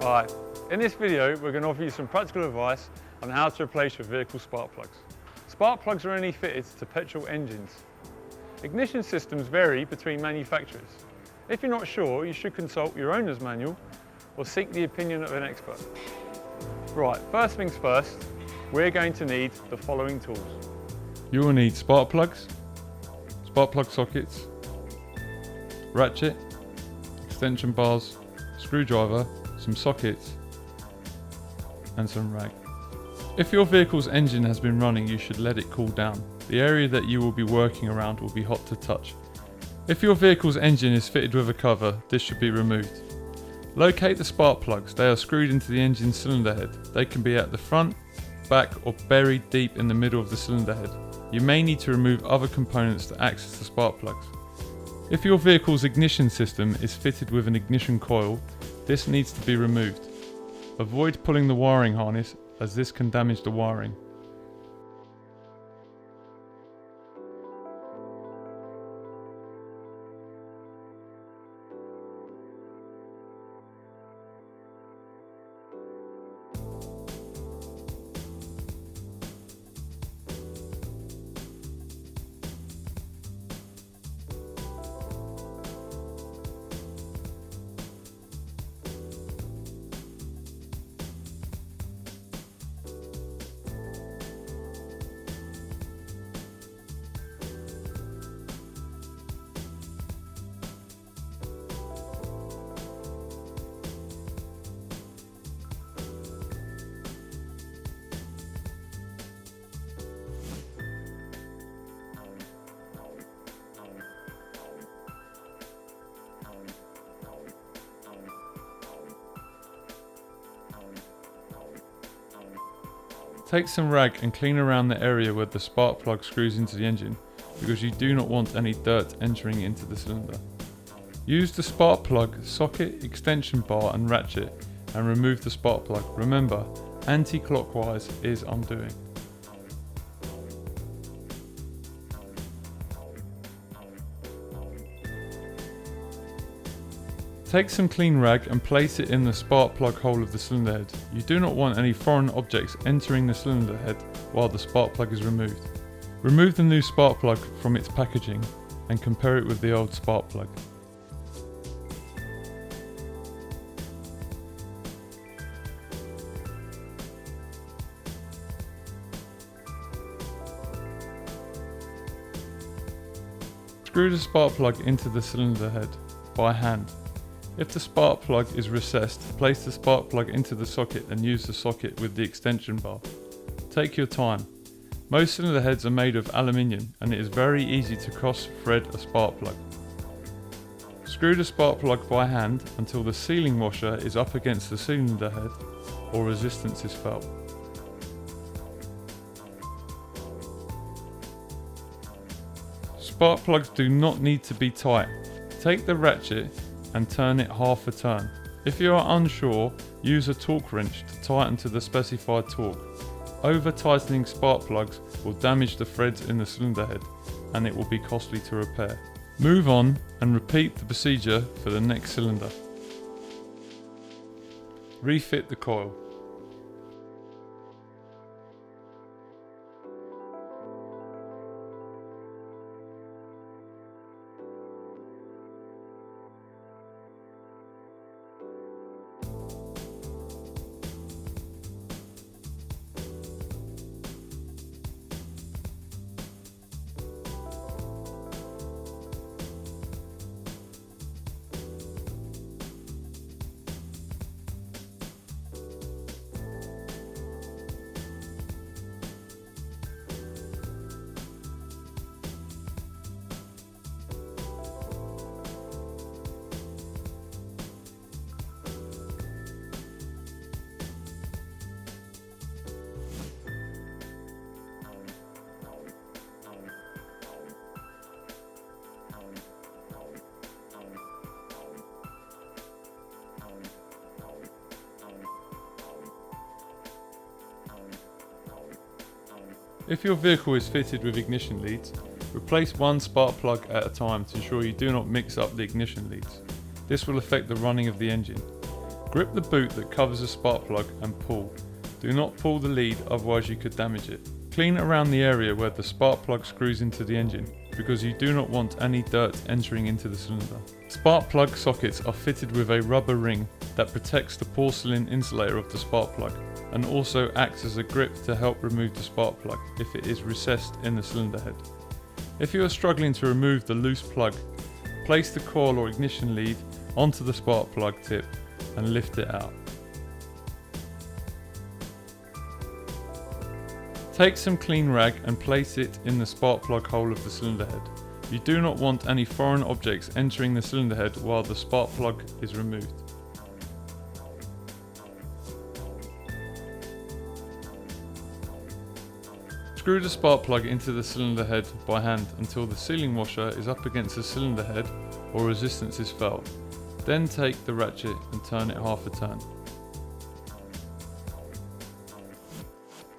Hi, in this video we're going to offer you some practical advice on how to replace your vehicle spark plugs. Spark plugs are only fitted to petrol engines. Ignition systems vary between manufacturers. If you're not sure, you should consult your owner's manual or seek the opinion of an expert. Right, first things first, we're going to need the following tools. You will need spark plugs, spark plug sockets, ratchet, extension bars, screwdriver, some sockets and some rag. If your vehicle's engine has been running, you should let it cool down. The area that you will be working around will be hot to touch. If your vehicle's engine is fitted with a cover, this should be removed. Locate the spark plugs. They are screwed into the engine cylinder head. They can be at the front, back or buried deep in the middle of the cylinder head. You may need to remove other components to access the spark plugs. If your vehicle's ignition system is fitted with an ignition coil, this needs to be removed. Avoid pulling the wiring harness as this can damage the wiring. Take some rag and clean around the area where the spark plug screws into the engine, because you do not want any dirt entering into the cylinder. Use the spark plug, socket, extension bar and ratchet and remove the spark plug. Remember, anti-clockwise is undoing. Take some clean rag and place it in the spark plug hole of the cylinder head. You do not want any foreign objects entering the cylinder head while the spark plug is removed. Remove the new spark plug from its packaging and compare it with the old spark plug. Screw the spark plug into the cylinder head by hand. If the spark plug is recessed, place the spark plug into the socket and use the socket with the extension bar. Take your time. Most cylinder heads are made of aluminium and it is very easy to cross-thread a spark plug. Screw the spark plug by hand until the sealing washer is up against the cylinder head or resistance is felt. Spark plugs do not need to be tight. Take the ratchet and turn it half a turn. If you are unsure, use a torque wrench to tighten to the specified torque. Over tightening spark plugs will damage the threads in the cylinder head and it will be costly to repair. Move on and repeat the procedure for the next cylinder. Refit the coil. If your vehicle is fitted with ignition leads, replace one spark plug at a time to ensure you do not mix up the ignition leads. This will affect the running of the engine. Grip the boot that covers the spark plug and pull. Do not pull the lead, otherwise you could damage it. Clean around the area where the spark plug screws into the engine, because you do not want any dirt entering into the cylinder. Spark plug sockets are fitted with a rubber ring that protects the porcelain insulator of the spark plug, and also acts as a grip to help remove the spark plug if it is recessed in the cylinder head. If you are struggling to remove the loose plug, place the coil or ignition lead onto the spark plug tip and lift it out. Take some clean rag and place it in the spark plug hole of the cylinder head. You do not want any foreign objects entering the cylinder head while the spark plug is removed. Screw the spark plug into the cylinder head by hand until the sealing washer is up against the cylinder head or resistance is felt. Then take the ratchet and turn it half a turn.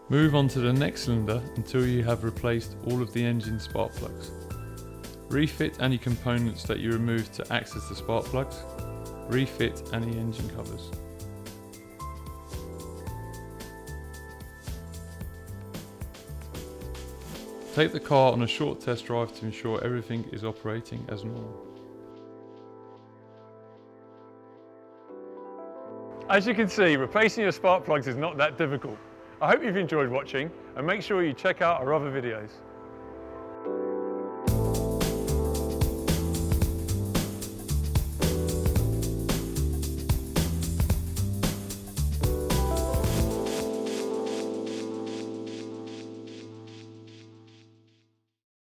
Move on to the next cylinder until you have replaced all of the engine spark plugs. Refit any components that you removed to access the spark plugs. Refit any engine covers. Take the car on a short test drive to ensure everything is operating as normal. As you can see, replacing your spark plugs is not that difficult. I hope you've enjoyed watching, and make sure you check out our other videos.